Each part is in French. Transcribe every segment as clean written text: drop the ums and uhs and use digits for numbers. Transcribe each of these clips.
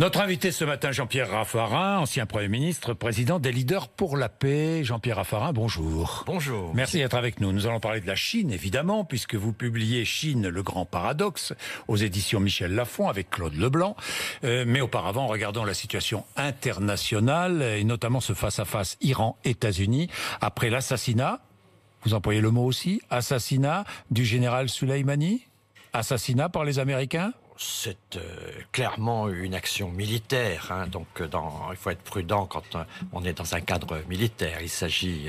Notre invité ce matin, Jean-Pierre Raffarin, ancien Premier ministre, président des Leaders pour la Paix. Jean-Pierre Raffarin, bonjour. Bonjour. Merci d'être avec nous. Nous allons parler de la Chine, évidemment, puisque vous publiez Chine, le grand paradoxe, aux éditions Michel Lafon, avec Claude Leblanc. Mais auparavant, regardons la situation internationale, et notamment ce face-à-face Iran-États-Unis, après l'assassinat, vous employez le mot aussi, assassinat du général Soleimani, assassinat par les Américains. C'est clairement une action militaire, hein, donc il faut être prudent quand on est dans un cadre militaire. Il s'agit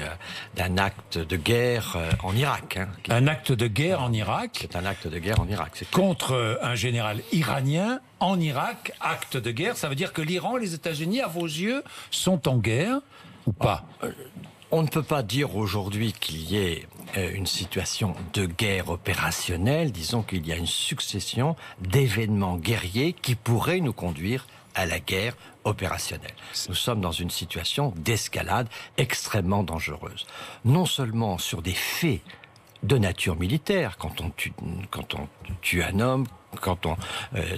d'un acte de guerre en Irak. Hein, un acte de guerre en Irak. C'est un acte de guerre en Irak. Contre un général iranien en Irak, acte de guerre. Ça veut dire que l'Iran et les États-Unis, à vos yeux, sont en guerre ou pas? On ne peut pas dire aujourd'hui qu'il y ait une situation de guerre opérationnelle. Disons qu'il y a une succession d'événements guerriers qui pourraient nous conduire à la guerre opérationnelle. Nous sommes dans une situation d'escalade extrêmement dangereuse. Non seulement sur des faits de nature militaire, quand on tue un homme, quand on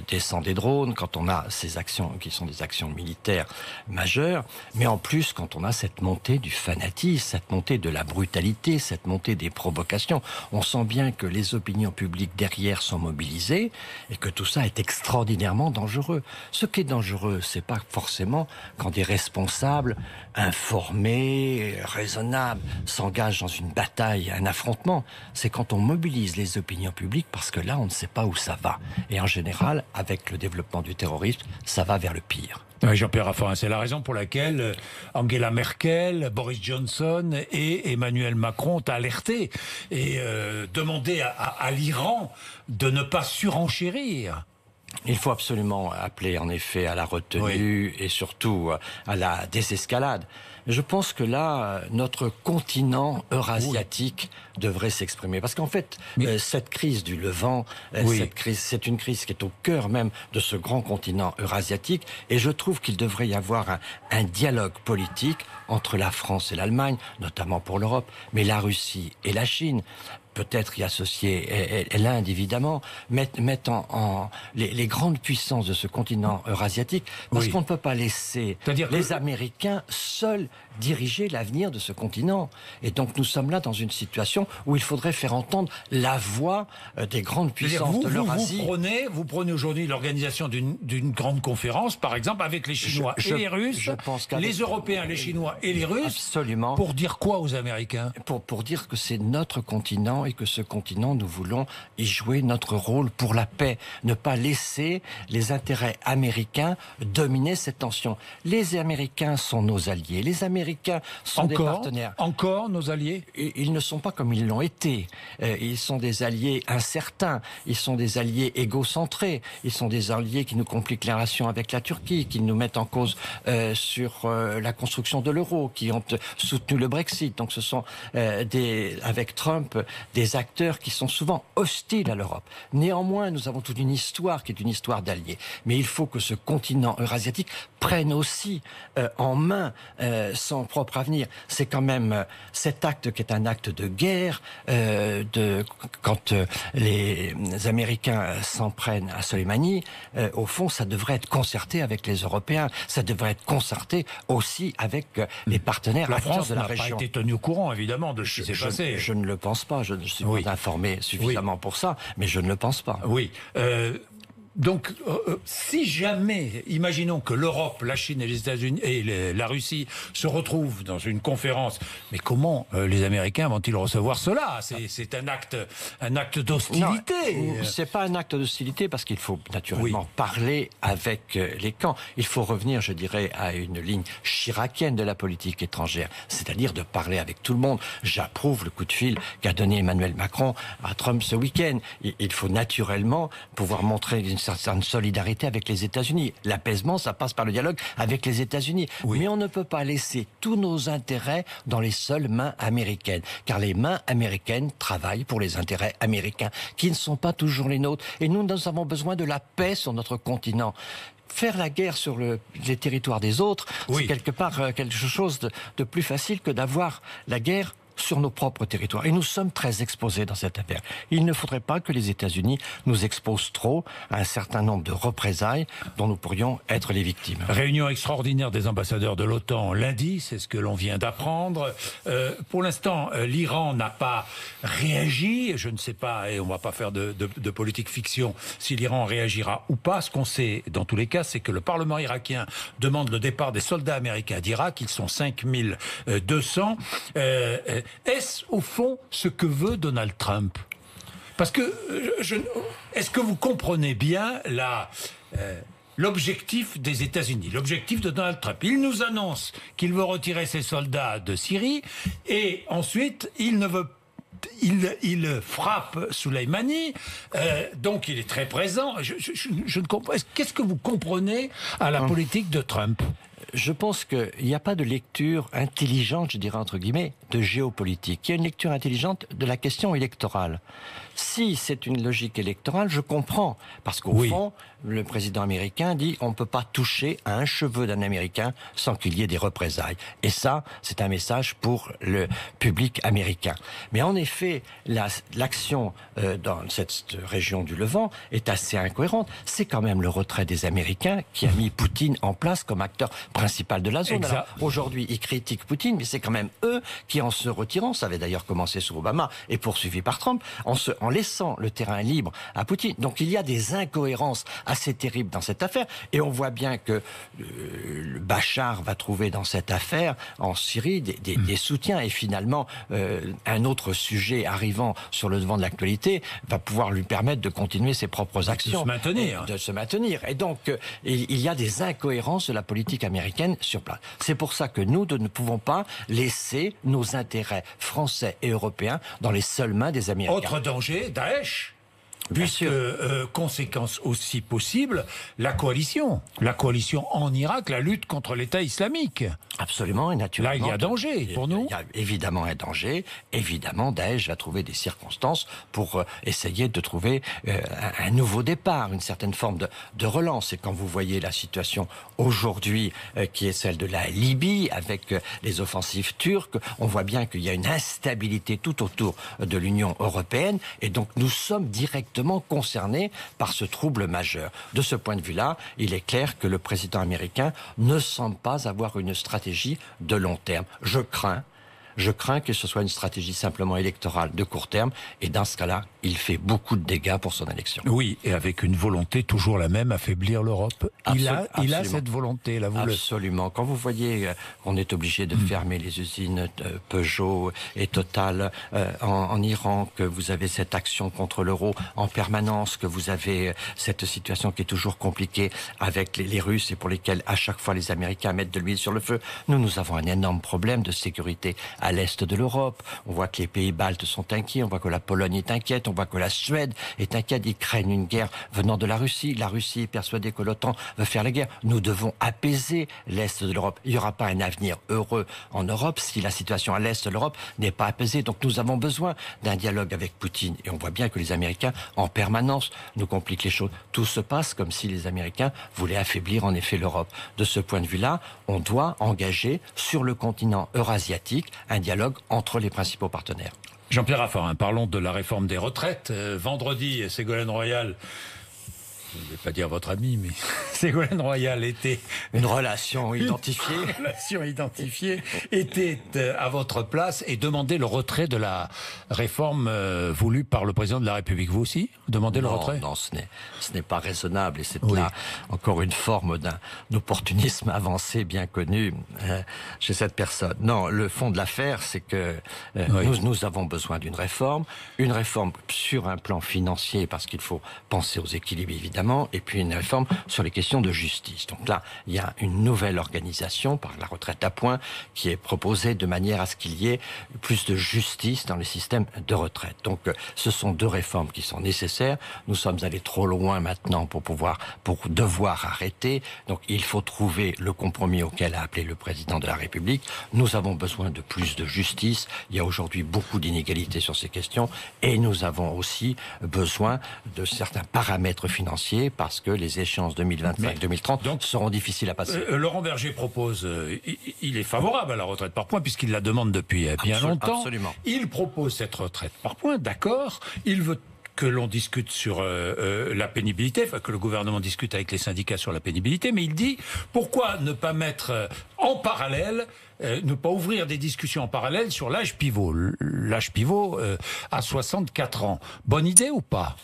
descend des drones, quand on a ces actions qui sont des actions militaires majeures, mais en plus quand on a cette montée du fanatisme, cette montée de la brutalité, cette montée des provocations. On sent bien que les opinions publiques derrière sont mobilisées et que tout ça est extraordinairement dangereux. Ce qui est dangereux, c'est pas forcément quand des responsables informés, raisonnables, s'engagent dans une bataille, un affrontement. C'est quand on mobilise les opinions publiques, parce que là, on ne sait pas où ça va. Et en général, avec le développement du terrorisme, ça va vers le pire. Oui, Jean-Pierre Raffarin, c'est la raison pour laquelle Angela Merkel, Boris Johnson et Emmanuel Macron ont alerté et demandé à l'Iran de ne pas surenchérir. Il faut absolument appeler en effet à la retenue et surtout à la désescalade. Je pense que là, notre continent eurasiatique devrait s'exprimer. Parce qu'en fait, cette crise du Levant, c'est une crise qui est au cœur même de ce grand continent eurasiatique. Et je trouve qu'il devrait y avoir un dialogue politique entre la France et l'Allemagne, notamment pour l'Europe, mais la Russie et la Chine. Peut-être y associer l'Inde, évidemment, mettre en les grandes puissances de ce continent eurasiatique, parce qu'on ne peut pas laisser les Américains seuls diriger l'avenir de ce continent. Et donc nous sommes là dans une situation où il faudrait faire entendre la voix des grandes puissances de l'Eurasie. Vous prenez aujourd'hui l'organisation d'une grande conférence, par exemple, avec les Chinois et les Russes, les Européens, les Chinois et les Russes. Absolument. Pour dire quoi aux Américains? Pour dire que c'est notre continent et que ce continent, nous voulons y jouer notre rôle pour la paix. Ne pas laisser les intérêts américains dominer cette tension. Les Américains sont nos alliés. Les Américains sont des partenaires. Encore nos alliés? Ils ne sont pas comme ils l'ont été. Ils sont des alliés incertains. Ils sont des alliés égocentrés. Ils sont des alliés qui nous compliquent les relations avec la Turquie, qui nous mettent en cause sur la construction de l'euro, qui ont soutenu le Brexit. Donc ce sont avec Trump, des acteurs qui sont souvent hostiles à l'Europe. Néanmoins, nous avons toute une histoire qui est une histoire d'alliés. Mais il faut que ce continent eurasiatique prenne aussi en main son propre avenir. C'est quand même cet acte qui est un acte de guerre, quand les Américains s'en prennent à Soleimani, au fond, ça devrait être concerté avec les Européens. Ça devrait être concerté aussi avec les partenaires acteurs de la région. La France n'a pas été tenue au courant, évidemment, de ce qui s'est passé. Je ne le pense pas. Je ne suis pas informé suffisamment pour ça, mais je ne le pense pas. Oui. Donc, si jamais, imaginons que l'Europe, la Chine et les États-Unis et la Russie se retrouvent dans une conférence, mais comment les Américains vont-ils recevoir cela? C'est un acte d'hostilité. C'est pas un acte d'hostilité parce qu'il faut naturellement parler avec les camps. Il faut revenir, je dirais, à une ligne chiracienne de la politique étrangère, c'est-à-dire de parler avec tout le monde. J'approuve le coup de fil qu'a donné Emmanuel Macron à Trump ce week-end. Il faut naturellement pouvoir montrer une certaine solidarité avec les États-Unis. L'apaisement, ça passe par le dialogue avec les États-Unis. Mais on ne peut pas laisser tous nos intérêts dans les seules mains américaines. Car les mains américaines travaillent pour les intérêts américains, qui ne sont pas toujours les nôtres. Et nous avons besoin de la paix sur notre continent. Faire la guerre sur les territoires des autres, c'est quelque part quelque chose de plus facile que d'avoir la guerre sur nos propres territoires. Et nous sommes très exposés dans cette affaire. Il ne faudrait pas que les États-Unis nous exposent trop à un certain nombre de représailles dont nous pourrions être les victimes. Réunion extraordinaire des ambassadeurs de l'OTAN lundi, c'est ce que l'on vient d'apprendre. Pour l'instant, l'Iran n'a pas réagi. Je ne sais pas, et on ne va pas faire de politique fiction, si l'Iran réagira ou pas. Ce qu'on sait, dans tous les cas, c'est que le Parlement irakien demande le départ des soldats américains d'Irak. Ils sont 5200. Est-ce, au fond, ce que veut Donald Trump ? Parce que, est-ce que vous comprenez bien l'objectif des États-Unis, l'objectif de Donald Trump? Il nous annonce qu'il veut retirer ses soldats de Syrie et ensuite il frappe Soleimani, donc il est très présent. Je ne comprends. Qu'est-ce que vous comprenez à la politique de Trump? Je pense qu'il n'y a pas de lecture intelligente, je dirais entre guillemets, de géopolitique. Il y a une lecture intelligente de la question électorale. Si c'est une logique électorale, je comprends. Parce qu'au fond, le président américain dit on ne peut pas toucher à un cheveu d'un Américain sans qu'il y ait des représailles. Et ça, c'est un message pour le public américain. Mais en effet, l'action dans cette région du Levant est assez incohérente. C'est quand même le retrait des Américains qui a mis Poutine en place comme acteur principal de la zone. Alors, aujourd'hui, ils critiquent Poutine, mais c'est quand même eux qui, en se retirant, ça avait d'ailleurs commencé sous Obama et poursuivi par Trump, en laissant le terrain libre à Poutine. Donc il y a des incohérences assez terribles dans cette affaire. Et on voit bien que Bachar va trouver dans cette affaire, en Syrie, des soutiens. Et finalement, un autre sujet arrivant sur le devant de l'actualité va pouvoir lui permettre de continuer ses propres actions. De se maintenir. Et donc, il y a des incohérences de la politique américaine sur place. C'est pour ça que nous ne pouvons pas laisser nos intérêts français et européens dans les seules mains des Américains. Autre danger, Daesh. Puisque, conséquence aussi possible, la coalition en Irak, la lutte contre l'État islamique. Absolument, et naturellement. Là, il y a danger pour nous. Il y a évidemment un danger. Évidemment, Daesh va trouver des circonstances pour essayer de trouver un nouveau départ, une certaine forme de relance. Et quand vous voyez la situation aujourd'hui, qui est celle de la Libye, avec les offensives turques, on voit bien qu'il y a une instabilité tout autour de l'Union européenne. Et donc, nous sommes directement concernés par ce trouble majeur. De ce point de vue-là, il est clair que le président américain ne semble pas avoir une stratégie de long terme. Je crains que ce soit une stratégie simplement électorale de court terme, et dans ce cas-là, il fait beaucoup de dégâts pour son élection. Oui, et avec une volonté toujours la même, affaiblir l'Europe. Il a cette volonté, là, absolument. Quand vous voyez qu'on est obligé de fermer les usines Peugeot et Total en Iran, que vous avez cette action contre l'euro en permanence, que vous avez cette situation qui est toujours compliquée avec les Russes et pour lesquels à chaque fois les Américains mettent de l'huile sur le feu, nous avons un énorme problème de sécurité à l'est de l'Europe. On voit que les pays baltes sont inquiets, on voit que la Pologne est inquiète, on voit que la Suède est inquiète. Ils craignent une guerre venant de la Russie. La Russie est persuadée que l'OTAN veut faire la guerre. Nous devons apaiser l'est de l'Europe. Il n'y aura pas un avenir heureux en Europe si la situation à l'est de l'Europe n'est pas apaisée. Donc nous avons besoin d'un dialogue avec Poutine. Et on voit bien que les Américains, en permanence, nous compliquent les choses. Tout se passe comme si les Américains voulaient affaiblir en effet l'Europe. De ce point de vue-là, on doit engager sur le continent eurasiatique un dialogue entre les principaux partenaires. Jean-Pierre Raffarin, parlons de la réforme des retraites. Vendredi, Ségolène Royal, je ne vais pas dire votre ami, mais Ségolène Royal était... Une relation identifiée. Une relation identifiée était à votre place et demandait le retrait de la réforme voulue par le président de la République. Vous aussi, vous demandez le retrait? Non, ce n'est pas raisonnable et c'est là encore une forme d'un opportunisme avancé bien connu chez cette personne. Non, le fond de l'affaire, c'est que nous avons besoin d'une réforme sur un plan financier parce qu'il faut penser aux équilibres évidemment, et puis une réforme sur les questions de justice. Donc là, il y a une nouvelle organisation par la retraite à points qui est proposée de manière à ce qu'il y ait plus de justice dans les systèmes de retraite. Donc ce sont deux réformes qui sont nécessaires. Nous sommes allés trop loin maintenant pour devoir arrêter. Donc il faut trouver le compromis auquel a appelé le président de la République. Nous avons besoin de plus de justice. Il y a aujourd'hui beaucoup d'inégalités sur ces questions et nous avons aussi besoin de certains paramètres financiers renégocier parce que les échéances 2025-2030 seront difficiles à passer. Laurent Berger propose, il est favorable à la retraite par points puisqu'il la demande depuis bien longtemps. Absolument. Il propose cette retraite par points, d'accord. Il veut que l'on discute sur la pénibilité, enfin que le gouvernement discute avec les syndicats sur la pénibilité, mais il dit pourquoi ne pas mettre en parallèle, ne pas ouvrir des discussions en parallèle sur l'âge pivot. L'âge pivot à 64 ans. Bonne idée ou pas ?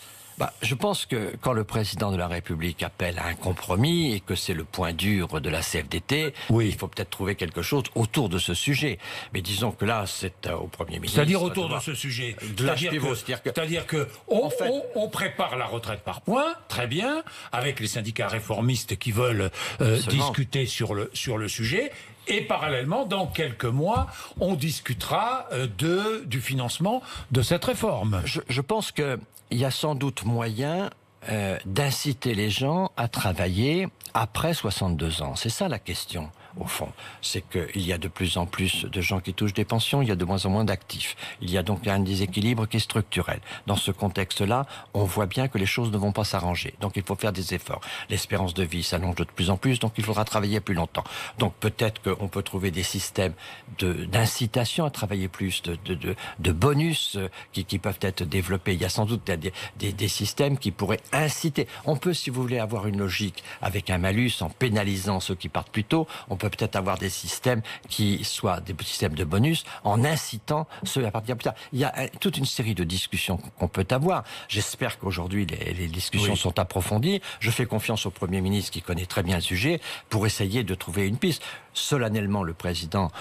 Je pense que quand le président de la République appelle à un compromis et que c'est le point dur de la CFDT, il faut peut-être trouver quelque chose autour de ce sujet. Mais disons que là, c'est au Premier ministre. C'est-à-dire autour de ce sujet. C'est-à-dire que on prépare la retraite par points, très bien, avec les syndicats réformistes qui veulent discuter sur le sujet. Et parallèlement, dans quelques mois, on discutera du financement de cette réforme. Je pense qu'il y a sans doute moyen d'inciter les gens à travailler après 62 ans. C'est ça la question, au fond. C'est qu'il y a de plus en plus de gens qui touchent des pensions, il y a de moins en moins d'actifs. Il y a donc un déséquilibre qui est structurel. Dans ce contexte-là, on voit bien que les choses ne vont pas s'arranger. Donc il faut faire des efforts. L'espérance de vie s'allonge de plus en plus, donc il faudra travailler plus longtemps. Donc peut-être qu'on peut trouver des systèmes d'incitation à travailler plus, de bonus qui peuvent être développés. Il y a sans doute des systèmes qui pourraient inciter. On peut, si vous voulez, avoir une logique avec un malus en pénalisant ceux qui partent plus tôt. On peut peut-être avoir des systèmes qui soient des systèmes de bonus en incitant ceux à partir plus tard. Il y a toute une série de discussions qu'on peut avoir. J'espère qu'aujourd'hui les discussions sont approfondies. Je fais confiance au Premier ministre qui connaît très bien le sujet pour essayer de trouver une piste. Solennellement, le président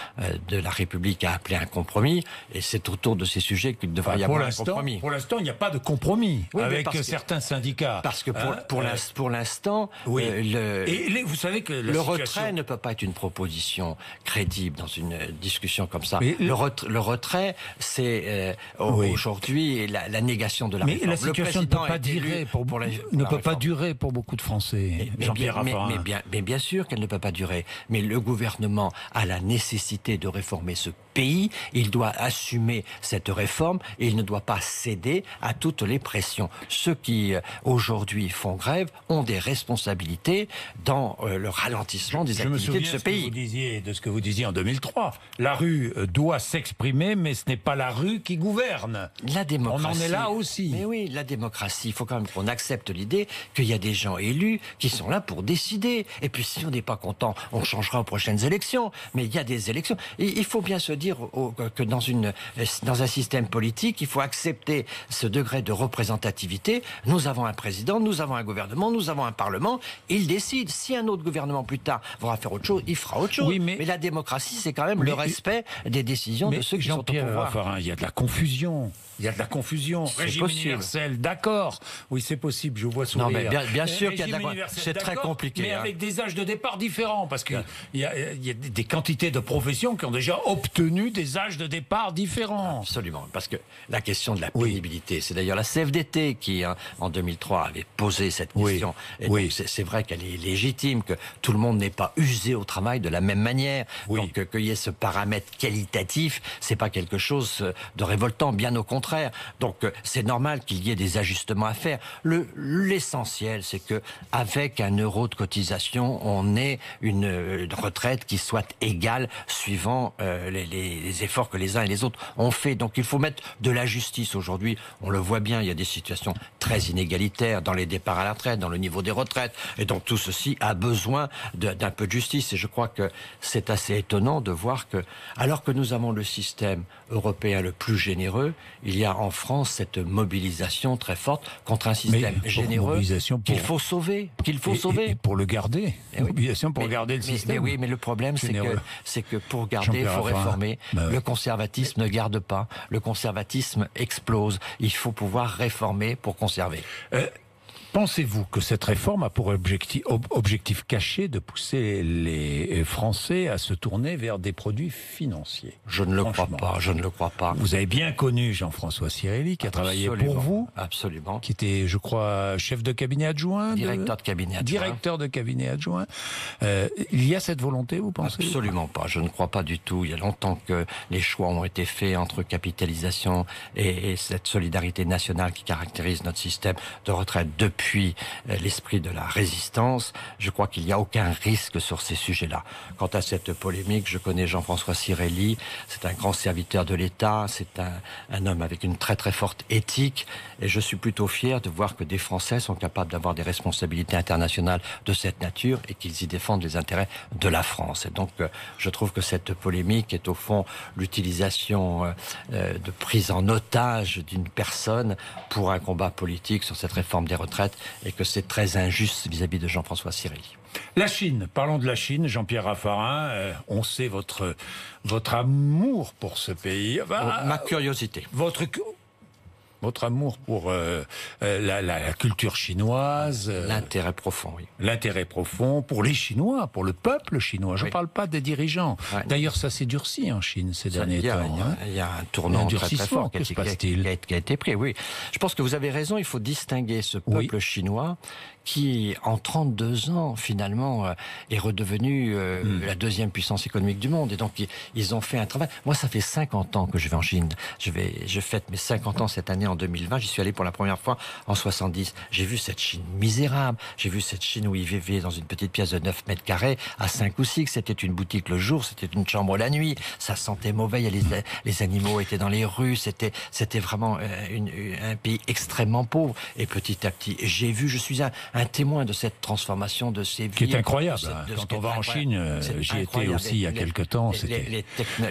de la République a appelé un compromis et c'est autour de ces sujets qu'il devrait y avoir un compromis. Pour l'instant, il n'y a pas de compromis avec certains syndicats. Parce que pour l'instant, vous savez que le retrait ne peut pas être une proposition crédible dans une discussion comme ça. Le retrait, c'est aujourd'hui la négation de la réforme. Mais la situation ne peut pas durer pour beaucoup de Français. Mais bien sûr qu'elle ne peut pas durer. Mais le gouvernement a la nécessité de réformer ce pays. Il doit assumer cette réforme et il ne doit pas céder à toutes les pressions. Ceux qui aujourd'hui font grève ont des responsabilités dans le ralentissement des activités de ce pays. De ce que vous disiez en 2003. La rue doit s'exprimer, mais ce n'est pas la rue qui gouverne. La démocratie. On en est là aussi. Mais oui, la démocratie. Il faut quand même qu'on accepte l'idée qu'il y a des gens élus qui sont là pour décider. Et puis si on n'est pas content, on changera aux prochaines élections. Mais il y a des élections. Et il faut bien se dire que dans un système politique, il faut accepter ce degré de représentativité. Nous avons un président, nous avons un gouvernement, nous avons un parlement. Il décide. Si un autre gouvernement plus tard va faire autre chose, il fera autre chose. Oui, mais la démocratie, c'est quand même le respect des décisions de ceux qui sont au pouvoir. Il y a de la confusion. Il y a de la confusion. Régime universel, d'accord. Oui, c'est possible, je vous vois sourire. Non, mais bien sûr qu'il y a de la confusion. C'est très compliqué. Mais avec des âges de départ différents, parce qu'il y a des quantités de professions qui ont déjà obtenu des âges de départ différents. Absolument, parce que la question de la pénibilité, c'est d'ailleurs la CFDT qui, en 2003, avait posé cette question. Et donc, c'est vrai qu'elle est légitime, que tout le monde n'est pas usé au travail de la même manière. Donc, qu'il y ait ce paramètre qualitatif, c'est pas quelque chose de révoltant, bien au contraire. Donc c'est normal qu'il y ait des ajustements à faire. L'essentiel, c'est que avec un euro de cotisation, on ait une retraite qui soit égale suivant les efforts que les uns et les autres ont fait. Donc il faut mettre de la justice aujourd'hui. On le voit bien, il y a des situations très inégalitaires dans les départs à la retraite, dans le niveau des retraites. Et donc tout ceci a besoin d'un peu de justice. Et je crois que c'est assez étonnant de voir que, alors que nous avons le système européen le plus généreux, il y a en France cette mobilisation très forte contre un système généreux qu'il faut sauver. Et pour le garder. Mobilisation pour garder le système. Mais le problème, c'est que pour garder, il faut réformer. Le conservatisme ne garde pas. Le conservatisme explose. Il faut pouvoir réformer pour conserver. Pensez-vous que cette réforme a pour objectif caché de pousser les Français à se tourner vers des produits financiers? Je ne le crois pas. Vous avez bien connu Jean-François Cirelli, qui a travaillé pour vous. Absolument. Qui était, je crois, chef de cabinet adjoint. Directeur de cabinet adjoint. Il y a cette volonté, vous pensez? Absolument pas. Je ne crois pas du tout. Il y a longtemps que les choix ont été faits entre capitalisation et cette solidarité nationale qui caractérise notre système de retraite. Depuis depuis l'esprit de la résistance. Je crois qu'il n'y a aucun risque sur ces sujets-là. Quant à cette polémique, je connais Jean-François Cirelli, c'est un grand serviteur de l'État, c'est un homme avec une très très forte éthique, et je suis plutôt fier de voir que des Français sont capables d'avoir des responsabilités internationales de cette nature et qu'ils y défendent les intérêts de la France. Et donc, je trouve que cette polémique est au fond l'utilisation de prise en otage d'une personne pour un combat politique sur cette réforme des retraites, et que c'est très injuste vis-à-vis de Jean-François Cirelli. La Chine, parlons de la Chine, Jean-Pierre Raffarin, on sait votre amour pour ce pays. Ma curiosité. Votre amour pour la culture chinoise. L'intérêt profond, oui. L'intérêt profond pour les Chinois, pour le peuple chinois. Je ne parle pas des dirigeants. Ouais. D'ailleurs, ça s'est durci en Chine ces derniers temps. Il y a un tournant très très fort qui a été pris, oui. Je pense que vous avez raison, il faut distinguer ce peuple chinois qui, en 32 ans, finalement, est redevenu la deuxième puissance économique du monde. Et donc, ils ont fait un travail. Moi, ça fait 50 ans que je vais en Chine. Je fête mes 50 ans cette année en 2020. J'y suis allé pour la première fois en 70. J'ai vu cette Chine misérable. J'ai vu cette Chine où ils vivaient dans une petite pièce de 9 mètres carrés, à 5 ou 6. C'était une boutique le jour, c'était une chambre la nuit. Ça sentait mauvais. Les animaux étaient dans les rues. C'était vraiment un pays extrêmement pauvre. Et petit à petit, je suis un témoin de cette transformation de ces villes. Qui est incroyable. Quand on va en Chine, j'y étais aussi il y a quelque temps.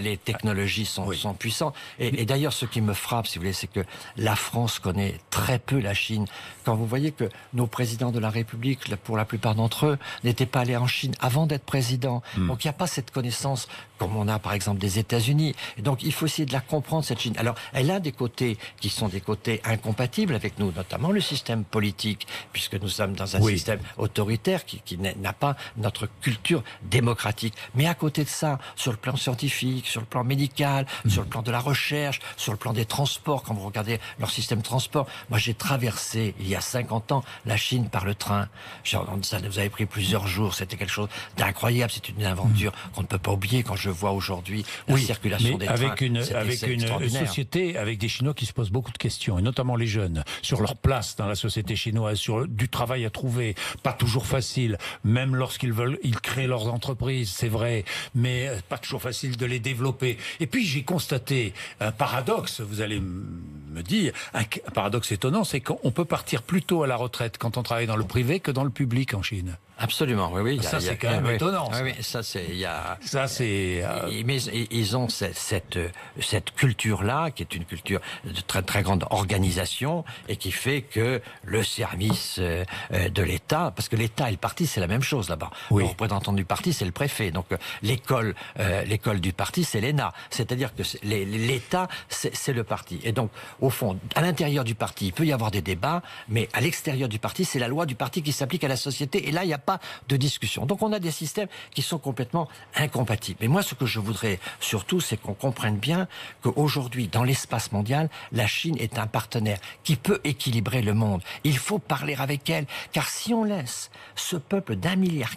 Les technologies sont puissantes. Et d'ailleurs, ce qui me frappe, si vous voulez, c'est que la France connaît très peu la Chine. Quand vous voyez que nos présidents de la République, pour la plupart d'entre eux, n'étaient pas allés en Chine avant d'être président. Donc il n'y a pas cette connaissance comme on a par exemple des États-Unis. Et donc il faut essayer de la comprendre, cette Chine. Alors elle a des côtés qui sont des côtés incompatibles avec nous, notamment le système politique, puisque nous sommes dans un système autoritaire qui n'a pas notre culture démocratique. Mais à côté de ça, sur le plan scientifique, sur le plan médical, sur le plan de la recherche, sur le plan des transports, quand vous regardez leur système de transport, moi j'ai traversé il y a 50 ans la Chine par le train. Ça nous avait pris plusieurs jours, c'était quelque chose d'incroyable, c'est une aventure qu'on ne peut pas oublier. Quand je vois aujourd'hui la circulation des trains, avec une société, avec des Chinois qui se posent beaucoup de questions, et notamment les jeunes, sur leur place dans la société chinoise, sur du travail à trouver, pas toujours facile, même lorsqu'ils veulent, ils créent leurs entreprises, c'est vrai, mais pas toujours facile de les développer. Et puis j'ai constaté un paradoxe, vous allez me dire, un paradoxe étonnant, c'est qu'on peut partir plus tôt à la retraite quand on travaille dans le privé que dans le public en Chine. Absolument, oui. Ça, c'est quand même étonnant. Oui, ça, c'est... Mais ils ont cette culture-là, qui est une culture de très, très grande organisation, et qui fait que le service de l'État, parce que l'État et le parti, c'est la même chose là-bas. Le représentant du parti, c'est le préfet. Donc, l'école du parti, c'est l'ENA. C'est-à-dire que l'État, c'est le parti. Et donc, au fond, à l'intérieur du parti, il peut y avoir des débats, mais à l'extérieur du parti, c'est la loi du parti qui s'applique à la société. Et là, il n'y a pas de discussion. Donc on a des systèmes qui sont complètement incompatibles. Mais moi, ce que je voudrais surtout, c'est qu'on comprenne bien qu'aujourd'hui, dans l'espace mondial, la Chine est un partenaire qui peut équilibrer le monde. Il faut parler avec elle, car si on laisse ce peuple d'1,4 milliard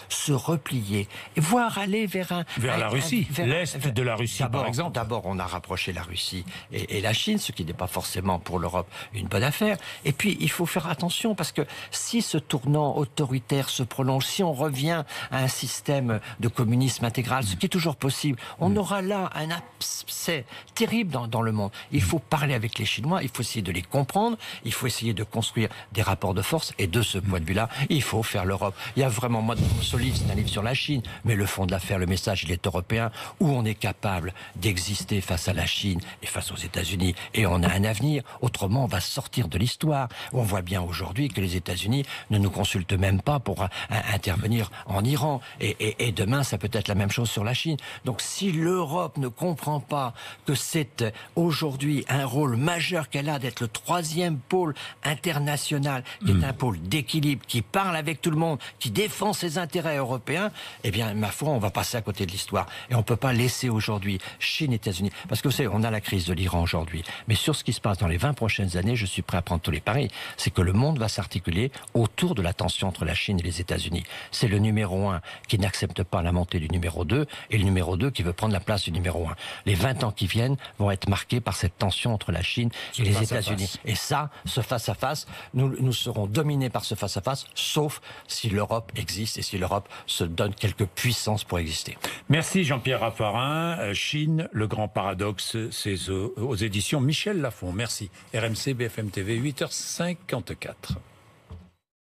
se replier, voire aller vers la Russie, l'Est de la Russie, par exemple. D'abord, on a rapproché la Russie et la Chine, ce qui n'est pas forcément pour l'Europe une bonne affaire. Et puis, il faut faire attention, parce que si ce tournant autoritaire se prolonge, si on revient à un système de communisme intégral, ce qui est toujours possible, on aura là un abcès terrible dans le monde. Il faut parler avec les Chinois, il faut essayer de les comprendre, il faut essayer de construire des rapports de force, et de ce point de vue-là, il faut faire l'Europe. Il y a vraiment, moi, ce livre, c'est un livre sur la Chine, mais le fond de l'affaire, le message, il est européen, où on est capable d'exister face à la Chine et face aux États-Unis, et on a un avenir. Autrement, on va sortir de l'histoire. On voit bien aujourd'hui que les États-Unis ne nous consultent même pas pour intervenir en Iran. Et demain, ça peut être la même chose sur la Chine. Donc si l'Europe ne comprend pas que c'est aujourd'hui un rôle majeur qu'elle a d'être le troisième pôle international, qui est un pôle d'équilibre, qui parle avec tout le monde, qui défend ses intérêts européens, eh bien, ma foi, on va passer à côté de l'histoire. Et on ne peut pas laisser aujourd'hui Chine et États-Unis. Parce que vous savez, on a la crise de l'Iran aujourd'hui. Mais sur ce qui se passe dans les 20 prochaines années, je suis prêt à prendre tous les paris. C'est que le monde va s'articuler autour de la tension entre la Chine et les les États-Unis. C'est le numéro 1 qui n'accepte pas la montée du numéro 2 et le numéro 2 qui veut prendre la place du numéro 1. Les 20 ans qui viennent vont être marqués par cette tension entre la Chine et les États-Unis. Et ça, ce face-à-face, nous serons dominés par ce face-à-face, sauf si l'Europe existe et si l'Europe se donne quelques puissances pour exister. Merci Jean-Pierre Raffarin. Chine, le grand paradoxe, c'est aux éditions Michel Lafon. Merci. RMC BFM TV, 8h54.